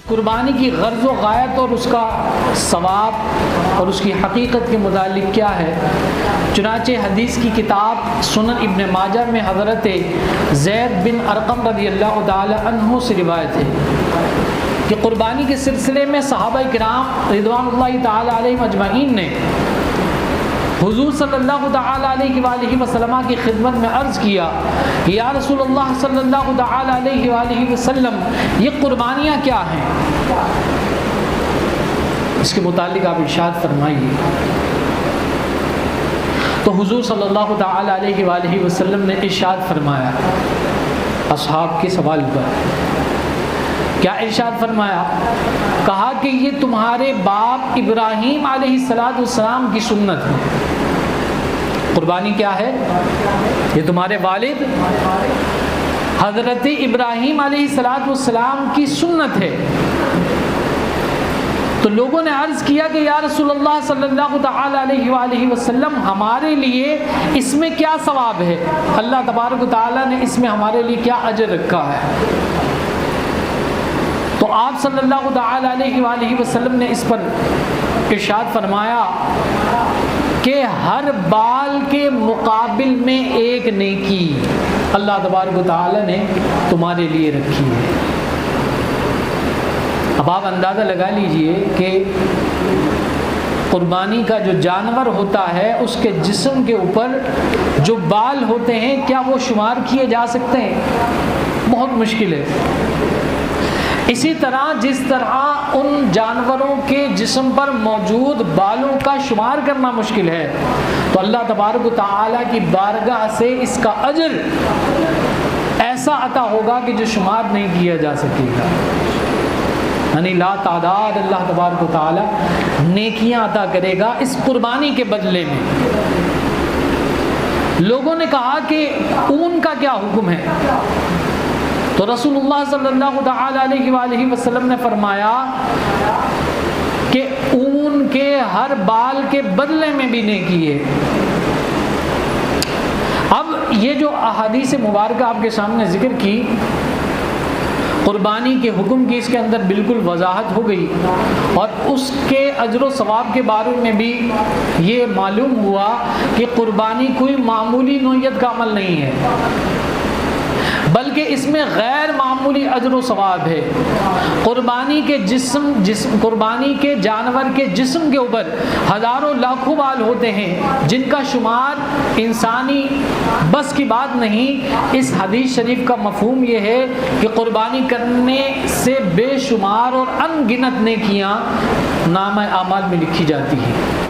قربانی کی غرض و غایت اور اس کا ثواب اور اس کی حقیقت کے متعلق کیا ہے؟ چنانچہ حدیث کی کتاب سنن ابن ماجہ میں حضرت زید بن ارقم رضی اللہ تعالی عنہ سے روایت ہے کہ قربانی کے سلسلے میں صحابہ کرام رضوان اللہ تعالی علیہم اجمعین نے حضور صلی اللہ تعالی علیہ وآلہ وسلم کی خدمت میں عرض کیا کہ یا رسول اللہ صلی اللہ تعالی علیہ وآلہ وسلم یہ قربانیاں کیا ہیں؟ اس کے متعلق آپ ارشاد فرمائیے۔ تو حضور صلی اللہ تعالی علیہ وآلہ وسلم نے ارشاد فرمایا اصحاب کے سوال پر، کیا ارشاد فرمایا؟ کہا کہ یہ تمہارے باپ ابراہیم علیہ السلام کی سنت ہے۔ قربانی کیا ہے؟ یہ تمہارے والد حضرت ابراہیم علیہ السلام کی سنت ہے۔ تو لوگوں نے عرض کیا کہ یا رسول اللہ صلی اللہ تعالی علیہ وآلہ وسلم ہمارے لیے اس میں کیا ثواب ہے؟ اللہ تبارک و تعالیٰ نے اس میں ہمارے لیے کیا اجر رکھا ہے؟ تو آپ صلی اللہ تعالی علیہ وآلہ وسلم نے اس پر ارشاد فرمایا کہ ہر بال کے مقابل میں ایک نیکی اللہ تبارک و تعالی نے تمہارے لیے رکھی ہے۔ اب آپ اندازہ لگا لیجئے کہ قربانی کا جو جانور ہوتا ہے اس کے جسم کے اوپر جو بال ہوتے ہیں کیا وہ شمار کیے جا سکتے ہیں؟ بہت مشکل ہے۔ اسی طرح جس طرح ان جانوروں کے جسم پر موجود بالوں کا شمار کرنا مشکل ہے، تو اللہ تبارک و تعالیٰ کی بارگاہ سے اس کا اجر ایسا عطا ہوگا کہ جو شمار نہیں کیا جا سکے گا، یعنی لا تعداد اللہ تبارک و تعالیٰ نیکیاں عطا کرے گا اس قربانی کے بدلے میں۔ لوگوں نے کہا کہ اون کا کیا حکم ہے؟ تو رسول اللہ صلی اللہ تعالی علیہ وآلہ وسلم نے فرمایا کہ اون کے ہر بال کے بدلے میں بھی نیکی ہے۔ اب یہ جو احادیث مبارکہ آپ کے سامنے ذکر کی قربانی کے حکم کی، اس کے اندر بالکل وضاحت ہو گئی، اور اس کے اجر و ثواب کے بارے میں بھی یہ معلوم ہوا کہ قربانی کوئی معمولی نوعیت کا عمل نہیں ہے، بلکہ اس میں غیر معمولی اجر و ثواب ہے۔ قربانی کے جانور کے جسم کے اوپر ہزاروں لاکھوں بال ہوتے ہیں جن کا شمار انسانی بس کی بات نہیں۔ اس حدیث شریف کا مفہوم یہ ہے کہ قربانی کرنے سے بے شمار اور ان گنت نیکیاں نامہ اعمال میں لکھی جاتی ہیں۔